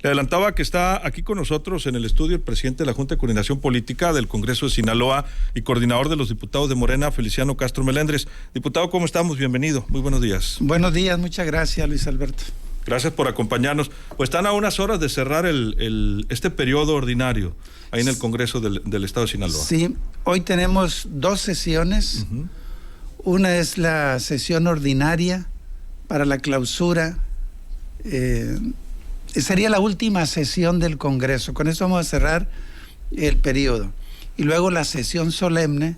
Le adelantaba que está aquí con nosotros en el estudio el presidente de la Junta de Coordinación Política del Congreso de Sinaloa y coordinador de los diputados de Morena, Feliciano Castro Melendres. Diputado, ¿cómo estamos? Bienvenido. Muy buenos días. Buenos días, muchas gracias, Luis Alberto. Gracias por acompañarnos. Pues están a unas horas de cerrar este periodo ordinario ahí en el Congreso del Estado de Sinaloa. Sí, hoy tenemos dos sesiones. Una es la sesión ordinaria para la clausura. Sería la última sesión del Congreso. Con eso vamos a cerrar el periodo. Y luego la sesión solemne,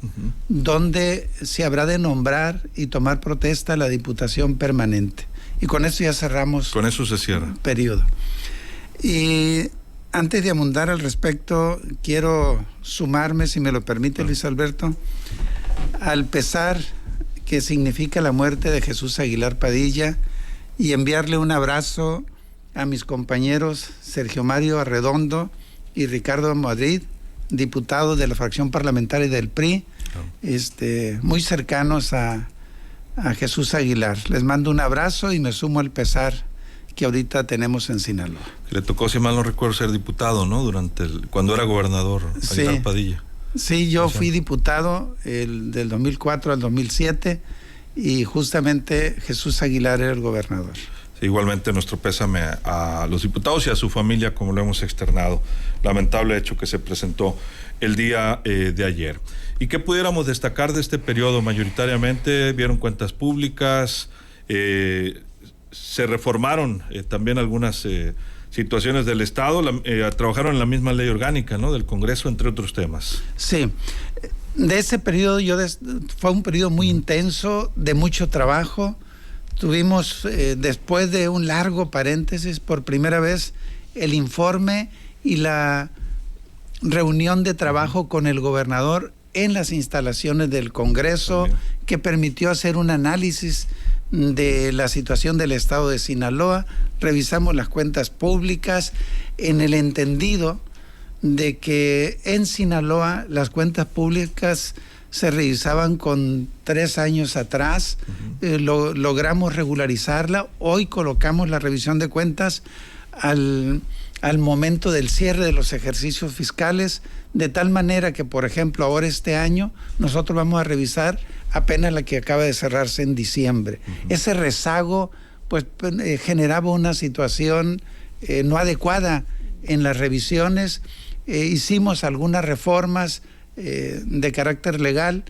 donde se habrá de nombrar y tomar protesta a la Diputación Permanente. Y con eso ya cerramos. Con eso se cierra el periodo. Y antes de abundar al respecto, quiero sumarme, si me lo permite, Luis Alberto, al pesar que significa la muerte de Jesús Aguilar Padilla y enviarle un abrazo a mis compañeros Sergio Mario Arredondo y Ricardo Madrid, diputados de la fracción parlamentaria del PRI, muy cercanos a Jesús Aguilar. Les mando un abrazo y me sumo al pesar que ahorita tenemos en Sinaloa. Le tocó, si mal no recuerdo, ser diputado, ¿no? Cuando era gobernador, Aguilar Padilla. Sí, yo fui diputado del 2004 al 2007 y justamente Jesús Aguilar era el gobernador. Sí, igualmente nuestro pésame a los diputados y a su familia, como lo hemos externado. Lamentable hecho que se presentó el día de ayer. ¿Y qué pudiéramos destacar de este periodo? Mayoritariamente vieron cuentas públicas, se reformaron también algunas situaciones del Estado, trabajaron en la misma ley orgánica, ¿no?, del Congreso, entre otros temas. Sí, de ese periodo fue un periodo muy intenso, de mucho trabajo. Tuvimos, después de un largo paréntesis, por primera vez el informe y la reunión de trabajo con el gobernador en las instalaciones del Congreso, que permitió hacer un análisis de la situación del estado de Sinaloa. Revisamos las cuentas públicas en el entendido de que en Sinaloa las cuentas públicas se revisaban con 3 años atrás. Logramos regularizarla. Hoy colocamos la revisión de cuentas al momento del cierre de los ejercicios fiscales, de tal manera que, por ejemplo, ahora este año nosotros vamos a revisar apenas la que acaba de cerrarse en diciembre. Ese rezago pues generaba una situación no adecuada en las revisiones. Hicimos algunas reformas de carácter legal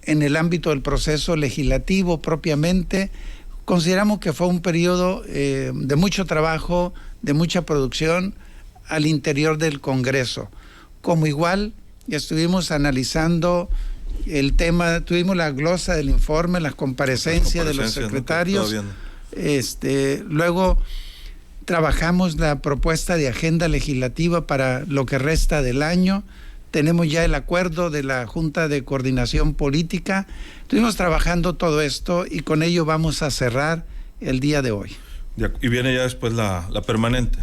en el ámbito del proceso legislativo propiamente. Consideramos que fue un periodo de mucho trabajo, de mucha producción al interior del Congreso. Como igual estuvimos analizando el tema, tuvimos la glosa del informe, las comparecencias de los secretarios. Luego trabajamos la propuesta de agenda legislativa para lo que resta del año. Tenemos ya el acuerdo de la Junta de Coordinación Política. Estuvimos trabajando todo esto y con ello vamos a cerrar el día de hoy. Y viene ya después la permanente.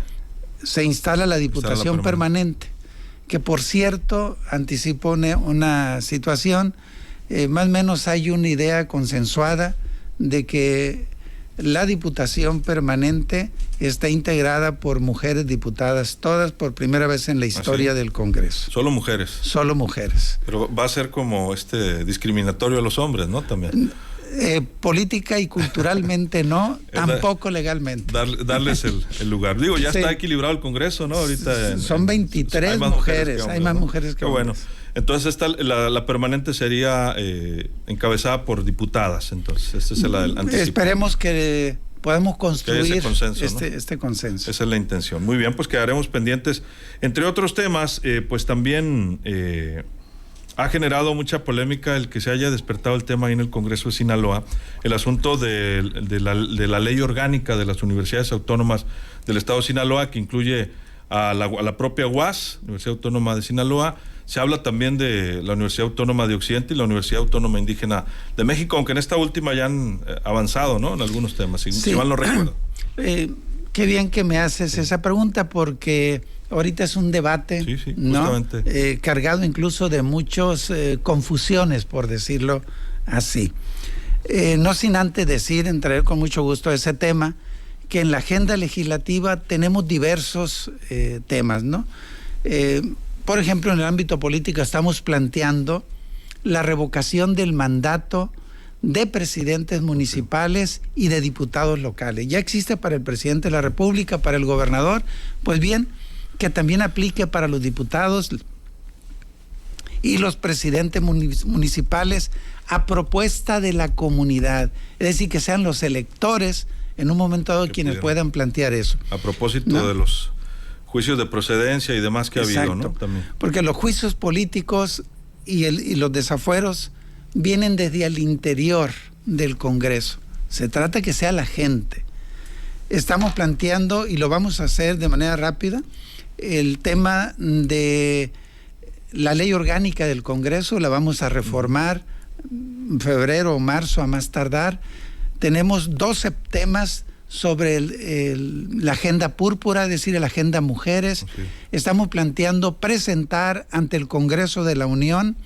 Se instala la Diputación Permanente, que por cierto anticipo una situación, más o menos hay una idea consensuada de que la Diputación Permanente está integrada por mujeres diputadas, todas por primera vez en la historia del Congreso. ¿Solo mujeres? Solo mujeres. Pero va a ser como discriminatorio a los hombres, ¿no? También. Política y culturalmente no, tampoco legalmente. Darles el lugar. Digo, ya está equilibrado el Congreso, ¿no? Ahorita son 23 mujeres, hay más mujeres que hombres. Bueno. Entonces la permanente sería encabezada por diputadas, entonces este es el anticipo. Esperemos que podamos construir este consenso. Esa es la intención. Muy bien, pues quedaremos pendientes. Entre otros temas, pues también ha generado mucha polémica el que se haya despertado el tema ahí en el Congreso de Sinaloa, el asunto de la ley orgánica de las universidades autónomas del Estado de Sinaloa, que incluye a la propia UAS, Universidad Autónoma de Sinaloa. Se habla también de la Universidad Autónoma de Occidente y la Universidad Autónoma Indígena de México, aunque en esta última ya han avanzado, ¿no?, en algunos temas, si mal no recuerdo. Qué bien que me haces esa pregunta, porque ahorita es un debate, ¿no?, cargado incluso de muchas confusiones, por decirlo así. No sin antes decir, entrar con mucho gusto a ese tema, que en la agenda legislativa tenemos diversos temas, ¿no? Por ejemplo, en el ámbito político estamos planteando la revocación del mandato de presidentes municipales y de diputados locales. Ya existe para el presidente de la República, para el gobernador, pues bien, que también aplique para los diputados y los presidentes municipales a propuesta de la comunidad. Es decir, que sean los electores en un momento dado quienes puedan plantear eso. A propósito de los juicios de procedencia y demás que ha habido, ¿no? También. Porque los juicios políticos y los desafueros vienen desde el interior del Congreso. Se trata que sea la gente. Estamos planteando, y lo vamos a hacer de manera rápida, el tema de la ley orgánica del Congreso. La vamos a reformar en febrero o marzo a más tardar. Tenemos 12 temas sobre la agenda púrpura, es decir, la agenda mujeres. Okay. Estamos planteando presentar ante el Congreso de la Unión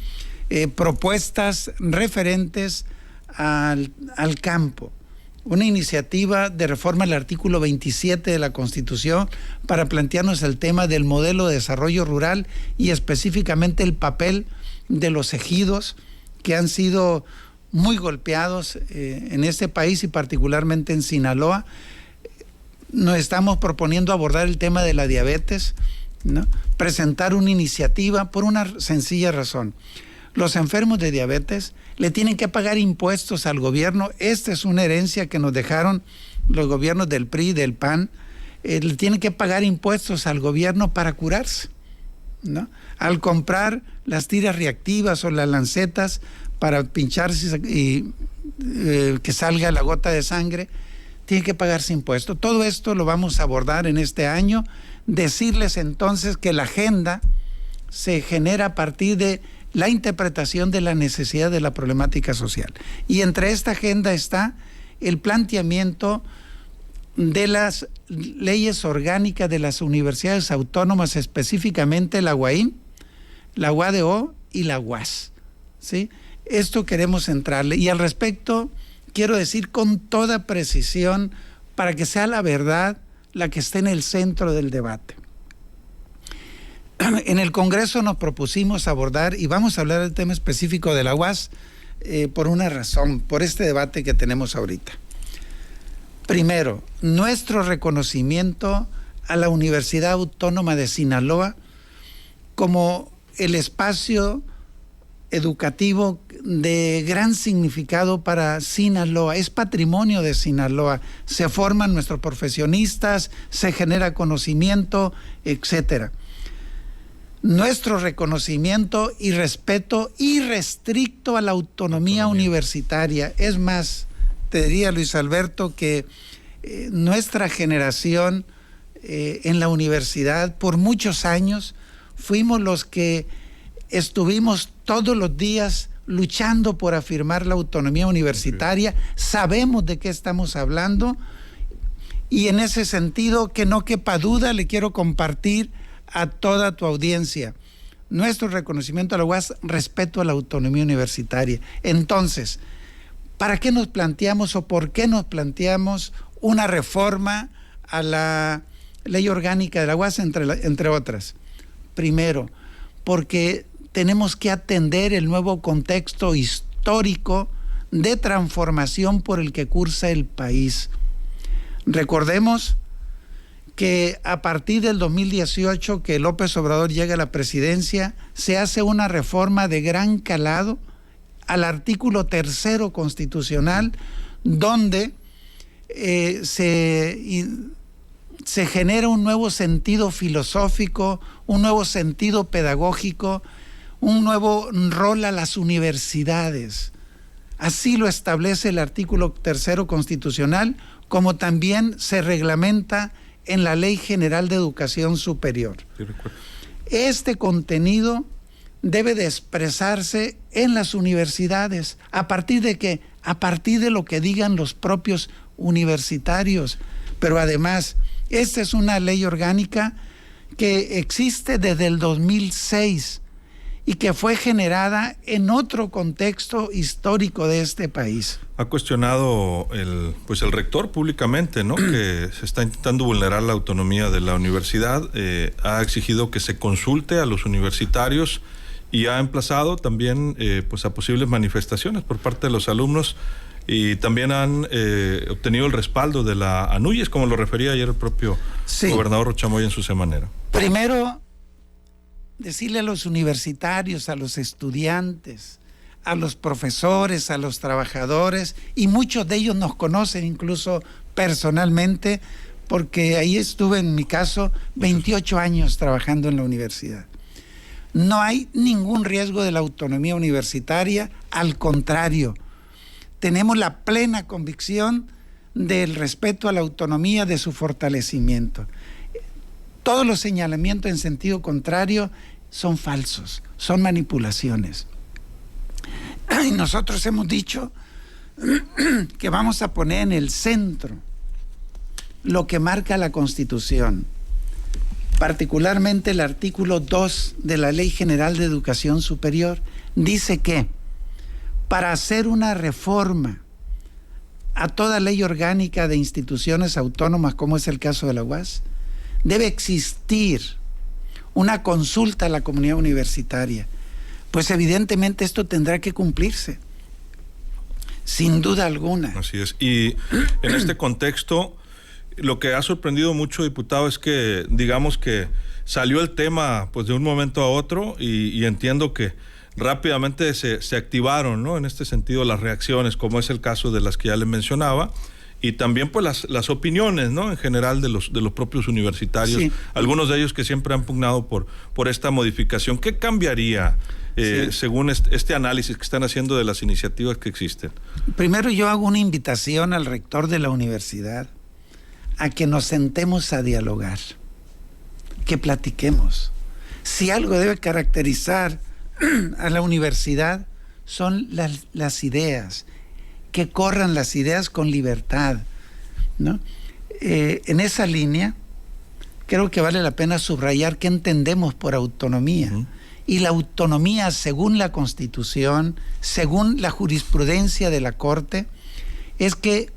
propuestas referentes al campo. Una iniciativa de reforma al artículo 27 de la Constitución para plantearnos el tema del modelo de desarrollo rural y específicamente el papel de los ejidos que han sido muy golpeados en este país y particularmente en Sinaloa. Nos estamos proponiendo abordar el tema de la diabetes, ¿no? Presentar una iniciativa por una sencilla razón. Los enfermos de diabetes le tienen que pagar impuestos al gobierno. Esta es una herencia que nos dejaron los gobiernos del PRI y del PAN. Le tienen que pagar impuestos al gobierno para curarse, ¿no? Al comprar las tiras reactivas o las lancetas para pincharse y que salga la gota de sangre, tiene que pagarse impuestos. Todo esto lo vamos a abordar en este año. Decirles entonces que la agenda se genera a partir de la interpretación de la necesidad de la problemática social. Y entre esta agenda está el planteamiento de las leyes orgánicas de las universidades autónomas, específicamente la UAM, la UADO y la UAS, ¿sí? Esto queremos entrarle. Y al respecto, quiero decir con toda precisión, para que sea la verdad la que esté en el centro del debate. En el Congreso nos propusimos abordar, y vamos a hablar del tema específico de la UAS, por una razón, por este debate que tenemos ahorita. Primero, nuestro reconocimiento a la Universidad Autónoma de Sinaloa como el espacio educativo de gran significado para Sinaloa. Es patrimonio de Sinaloa. Se forman nuestros profesionistas, se genera conocimiento, etcétera. Nuestro reconocimiento y respeto irrestricto a la autonomía universitaria. Es más, te diría, Luis Alberto, que nuestra generación en la universidad por muchos años fuimos los que estuvimos todos los días luchando por afirmar la autonomía universitaria. Sabemos de qué estamos hablando y en ese sentido, que no quepa duda, le quiero compartir a toda tu audiencia nuestro reconocimiento a la UAS, respeto a la autonomía universitaria. Entonces, ¿para qué nos planteamos o por qué nos planteamos una reforma a la ley orgánica de la UAS, entre otras? Primero, porque tenemos que atender el nuevo contexto histórico de transformación por el que cursa el país. Recordemos que a partir del 2018, que López Obrador llega a la presidencia, se hace una reforma de gran calado al artículo 3 constitucional, donde se genera un nuevo sentido filosófico, un nuevo sentido pedagógico, un nuevo rol a las universidades. Así lo establece el artículo 3 constitucional, como también se reglamenta en la Ley General de Educación Superior. Sí, recuerdo. Este contenido debe de expresarse en las universidades. ¿A partir de qué? A partir de lo que digan los propios universitarios. Pero además, esta es una ley orgánica que existe desde el 2006 y que fue generada en otro contexto histórico de este país. Ha cuestionado el rector públicamente, ¿no? Que se está intentando vulnerar la autonomía de la universidad, ha exigido que se consulte a los universitarios y ha emplazado también a posibles manifestaciones por parte de los alumnos, y también han obtenido el respaldo de la ANUYES, como lo refería ayer el propio gobernador Rochamoya en su semanera. Primero, decirle a los universitarios, a los estudiantes, a los profesores, a los trabajadores, y muchos de ellos nos conocen incluso personalmente, porque ahí estuve, en mi caso, 28 años trabajando en la universidad. No hay ningún riesgo de la autonomía universitaria, al contrario, tenemos la plena convicción del respeto a la autonomía, de su fortalecimiento. Todos los señalamientos en sentido contrario son falsos, son manipulaciones. Y nosotros hemos dicho que vamos a poner en el centro lo que marca la Constitución, particularmente el artículo 2 de la Ley General de Educación Superior. Dice que para hacer una reforma a toda ley orgánica de instituciones autónomas, como es el caso de la UAS, debe existir una consulta a la comunidad universitaria. Pues evidentemente esto tendrá que cumplirse, sin duda alguna. Así es. Y en este contexto, lo que ha sorprendido mucho, diputado, es que, digamos que salió el tema pues de un momento a otro, y entiendo que rápidamente se activaron, ¿no? En este sentido, las reacciones, como es el caso de las que ya le mencionaba, y también pues las opiniones, ¿no? En general de los propios universitarios, sí. Algunos de ellos que siempre han pugnado por esta modificación. ¿Qué cambiaría según este análisis que están haciendo de las iniciativas que existen? Primero, yo hago una invitación al rector de la universidad a que nos sentemos a dialogar, que platiquemos. Si algo debe caracterizar a la universidad son las ideas, que corran las ideas con libertad, ¿no? En esa línea creo que vale la pena subrayar qué entendemos por autonomía. Y la autonomía, según la Constitución, según la jurisprudencia de la Corte, es que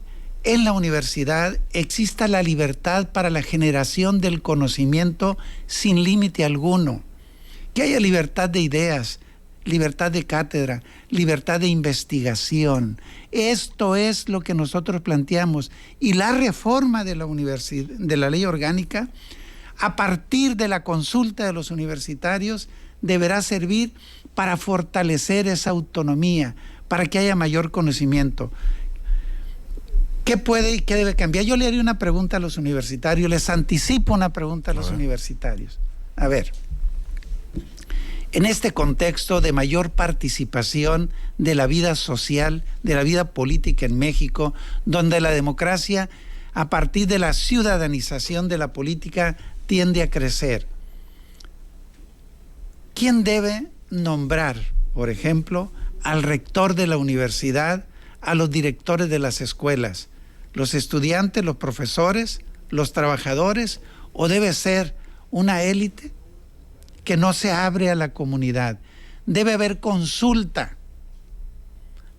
en la universidad exista la libertad para la generación del conocimiento sin límite alguno, que haya libertad de ideas, libertad de cátedra, libertad de investigación. Esto es lo que nosotros planteamos. Y la reforma de la ley orgánica, a partir de la consulta de los universitarios, deberá servir para fortalecer esa autonomía, para que haya mayor conocimiento. ¿Qué puede y qué debe cambiar? Yo le haría una pregunta a los universitarios, les anticipo una pregunta a los universitarios. A ver, en este contexto de mayor participación de la vida social, de la vida política en México, donde la democracia, a partir de la ciudadanización de la política, tiende a crecer, ¿quién debe nombrar, por ejemplo, al rector de la universidad, a los directores de las escuelas? ¿Los estudiantes, los profesores, los trabajadores? ¿O debe ser una élite que no se abre a la comunidad? Debe haber consulta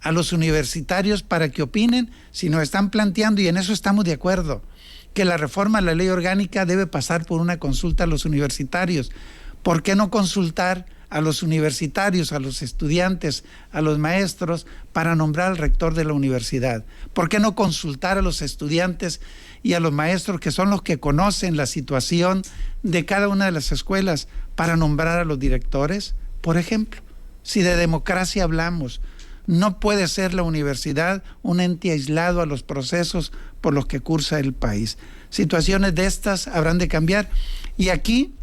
a los universitarios para que opinen si nos están planteando, y en eso estamos de acuerdo, que la reforma a la ley orgánica debe pasar por una consulta a los universitarios. ¿Por qué no consultar a los universitarios, a los estudiantes, a los maestros para nombrar al rector de la universidad? ¿Por qué no consultar a los estudiantes y a los maestros, que son los que conocen la situación de cada una de las escuelas, para nombrar a los directores? Por ejemplo, si de democracia hablamos, no puede ser la universidad un ente aislado a los procesos por los que cursa el país. Situaciones de estas habrán de cambiar. Y aquí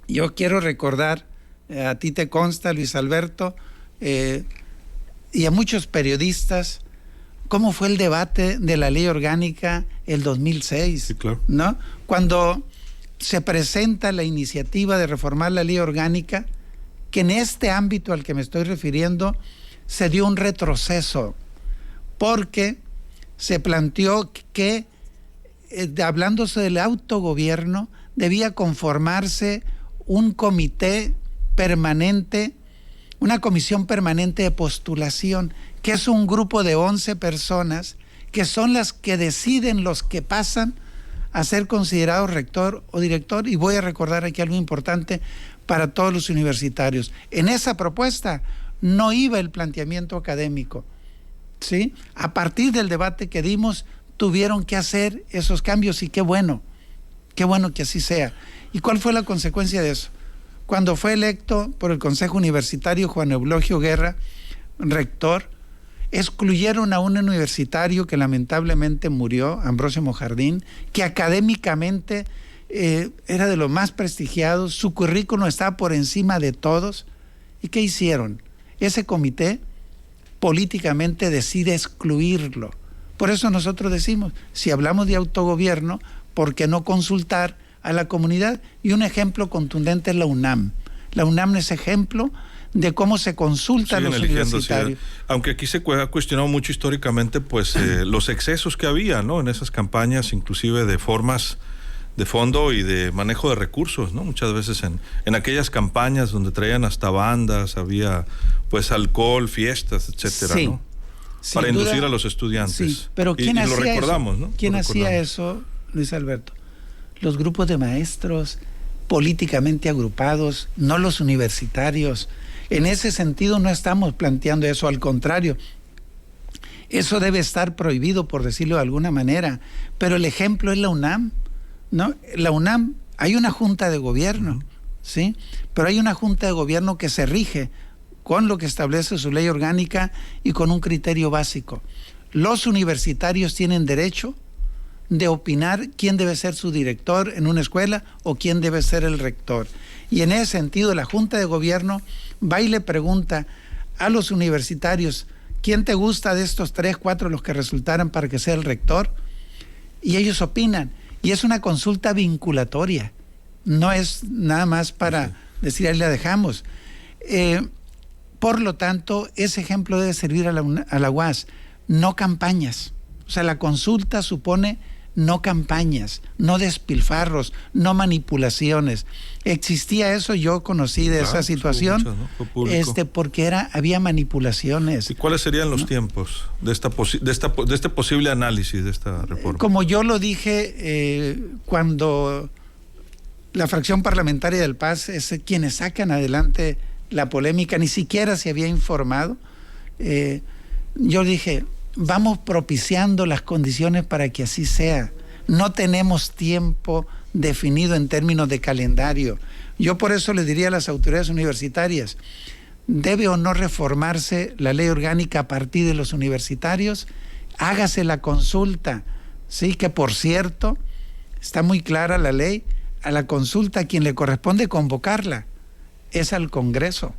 yo quiero recordar, a ti te consta, Luis Alberto, y a muchos periodistas, cómo fue el debate de la ley orgánica el 2006, sí, claro, ¿no? Cuando se presenta la iniciativa de reformar la ley orgánica, que en este ámbito al que me estoy refiriendo se dio un retroceso, porque se planteó que, hablándose del autogobierno, debía conformarse un comité permanente, una comisión permanente de postulación, que es un grupo de 11 personas que son las que deciden los que pasan a ser considerados rector o director. Y voy a recordar aquí algo importante para todos los universitarios. En esa propuesta no iba el planteamiento académico, ¿sí? A partir del debate que dimos, tuvieron que hacer esos cambios, y qué bueno que así sea. ¿Y cuál fue la consecuencia de eso? Cuando fue electo por el Consejo Universitario Juan Eulogio Guerra, rector, excluyeron a un universitario que lamentablemente murió, Ambrosio Mojardín, que académicamente era de los más prestigiados, su currículum estaba por encima de todos. ¿Y qué hicieron? Ese comité políticamente decide excluirlo. Por eso nosotros decimos, si hablamos de autogobierno, ¿por qué no consultar a la comunidad? Y un ejemplo contundente es la UNAM. La UNAM es ejemplo de cómo se consulta a los universitarios. Sí, aunque aquí se ha cuestionado mucho históricamente, pues los excesos que había, ¿no? En esas campañas, inclusive de formas de fondo y de manejo de recursos, ¿no? Muchas veces en aquellas campañas donde traían hasta bandas, había pues alcohol, fiestas, etcétera, sí, ¿no? Para inducir a los estudiantes. Sí, pero ¿quién hacía lo recordamos, eso? ¿no? ¿Quién hacía eso, Luis Alberto? Los grupos de maestros políticamente agrupados, no los universitarios. En ese sentido no estamos planteando eso, al contrario. Eso debe estar prohibido, por decirlo de alguna manera. Pero el ejemplo es la UNAM, ¿no? La UNAM, hay una junta de gobierno, ¿sí? Pero hay una junta de gobierno que se rige con lo que establece su ley orgánica y con un criterio básico. Los universitarios tienen derecho de opinar quién debe ser su director en una escuela o quién debe ser el rector. Y en ese sentido, la Junta de Gobierno va y le pregunta a los universitarios, ¿quién te gusta de estos 3, 4 los que resultaran para que sea el rector? Y ellos opinan. Y es una consulta vinculatoria. No es nada más para decir, ahí la dejamos. Por lo tanto, ese ejemplo debe servir a la UAS. No campañas. O sea, la consulta supone no campañas, no despilfarros, no manipulaciones. Existía eso, yo conocí de esa situación, muchas, ¿no? Porque había manipulaciones. ¿Y cuáles serían los tiempos de este posible análisis de esta reforma? Como yo lo dije, cuando la fracción parlamentaria del PAS es quienes sacan adelante la polémica, ni siquiera se había informado, yo dije, vamos propiciando las condiciones para que así sea. No tenemos tiempo definido en términos de calendario. Yo por eso le diría a las autoridades universitarias, ¿debe o no reformarse la ley orgánica a partir de los universitarios? Hágase la consulta, ¿sí? Que por cierto, está muy clara la ley, a la consulta a quien le corresponde convocarla es al Congreso.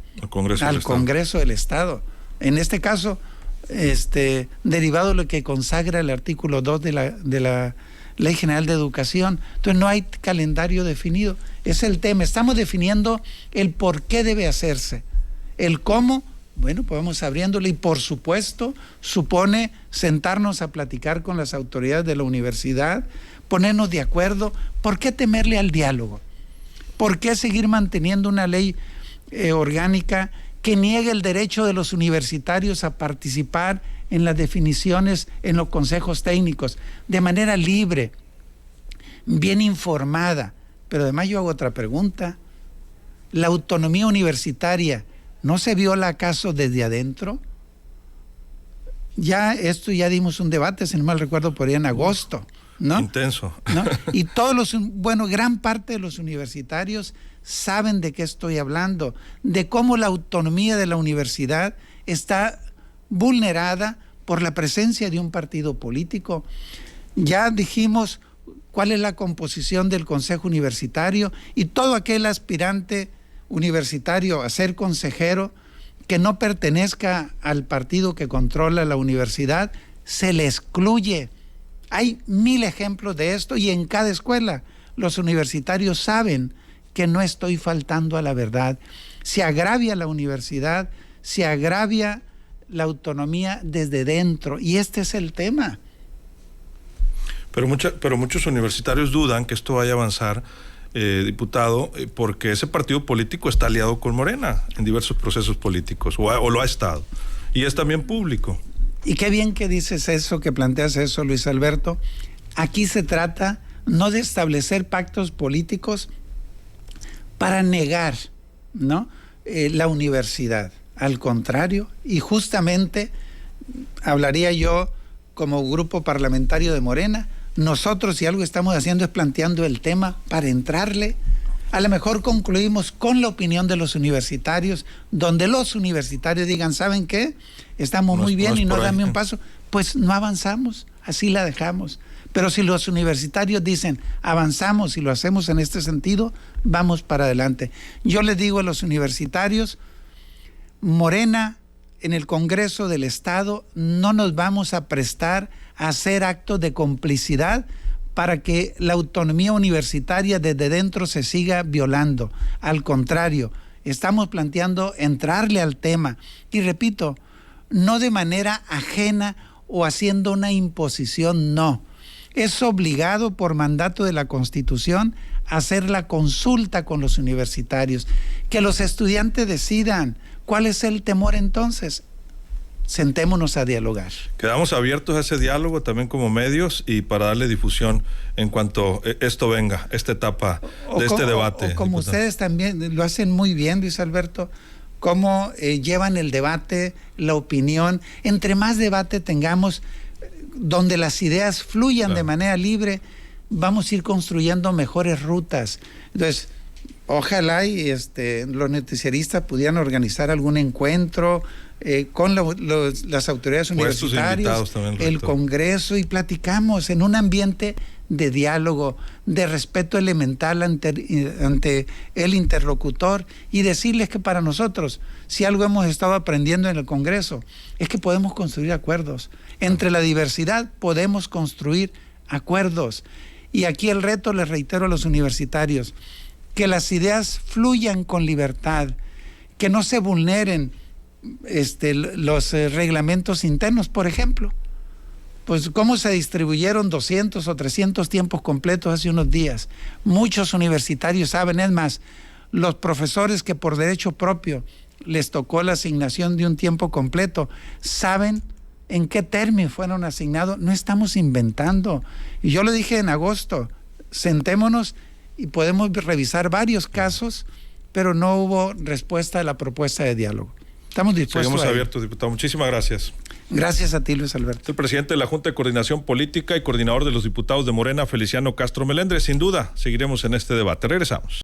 Al Congreso del Estado. En este caso, derivado de lo que consagra el artículo 2 de la Ley General de Educación. Entonces no hay calendario definido. Es el tema. Estamos definiendo el por qué debe hacerse. El cómo, bueno, pues vamos abriéndole, y por supuesto supone sentarnos a platicar con las autoridades de la universidad, ponernos de acuerdo. ¿Por qué temerle al diálogo? ¿Por qué seguir manteniendo una ley orgánica que niegue el derecho de los universitarios a participar en las definiciones en los consejos técnicos de manera libre, bien informada? Pero además yo hago otra pregunta. ¿La autonomía universitaria no se viola acaso desde adentro? Ya dimos un debate, si no mal recuerdo, por ahí en agosto, ¿no? Intenso. ¿No? Y gran parte de los universitarios saben de qué estoy hablando, de cómo la autonomía de la universidad está vulnerada por la presencia de un partido político. Ya dijimos cuál es la composición del Consejo Universitario, y todo aquel aspirante universitario a ser consejero que no pertenezca al partido que controla la universidad, se le excluye. Hay 1000 ejemplos de esto, y en cada escuela los universitarios saben que no estoy faltando a la verdad. Se agravia la universidad, se agravia la autonomía desde dentro, y este es el tema. Pero muchos universitarios dudan que esto vaya a avanzar diputado, porque ese partido político está aliado con Morena en diversos procesos políticos, o lo ha estado, y es también público. Y qué bien que dices eso, que planteas eso, Luis Alberto. Aquí se trata no de establecer pactos políticos para negar, ¿no?, la universidad. Al contrario, y justamente hablaría yo como grupo parlamentario de Morena, nosotros si algo estamos haciendo es planteando el tema para entrarle. A lo mejor concluimos con la opinión de los universitarios, donde los universitarios digan, ¿saben qué? Estamos muy bien y no dame un paso. Pues no avanzamos, así la dejamos. Pero si los universitarios dicen, avanzamos y lo hacemos en este sentido, vamos para adelante. Yo les digo a los universitarios, Morena, en el Congreso del Estado, no nos vamos a prestar a hacer actos de complicidad para que la autonomía universitaria desde dentro se siga violando. Al contrario, estamos planteando entrarle al tema. Y repito, no de manera ajena o haciendo una imposición, no. Es obligado por mandato de la Constitución hacer la consulta con los universitarios. Que los estudiantes decidan. ¿Cuál es el temor entonces? Sentémonos a dialogar. Quedamos abiertos a ese diálogo también como medios y para darle difusión en cuanto esto venga, esta etapa de este debate. O como ustedes también lo hacen muy bien, Luis Alberto, cómo llevan el debate, la opinión. Entre más debate tengamos, donde las ideas fluyan de manera libre, vamos a ir construyendo mejores rutas. Entonces, ojalá y los noticiaristas pudieran organizar algún encuentro con las autoridades universitarias, el Congreso, y platicamos en un ambiente de diálogo, de respeto elemental ante el interlocutor, y decirles que para nosotros, si algo hemos estado aprendiendo en el Congreso, es que podemos construir acuerdos. Entre la diversidad podemos construir acuerdos. Y aquí el reto, les reitero a los universitarios, que las ideas fluyan con libertad, que no se vulneren los reglamentos internos. Por ejemplo, pues cómo se distribuyeron 200 o 300 tiempos completos hace unos días. Muchos universitarios saben, es más, los profesores que por derecho propio les tocó la asignación de un tiempo completo, saben en qué término fueron asignados. No estamos inventando. Y yo lo dije en agosto, sentémonos y podemos revisar varios casos, pero no hubo respuesta a la propuesta de diálogo. Estamos dispuestos. Seguimos abiertos, diputado. Muchísimas gracias. Gracias a ti, Luis Alberto. El presidente de la Junta de Coordinación Política y coordinador de los diputados de Morena, Feliciano Castro Melendres. Sin duda, seguiremos en este debate. Regresamos.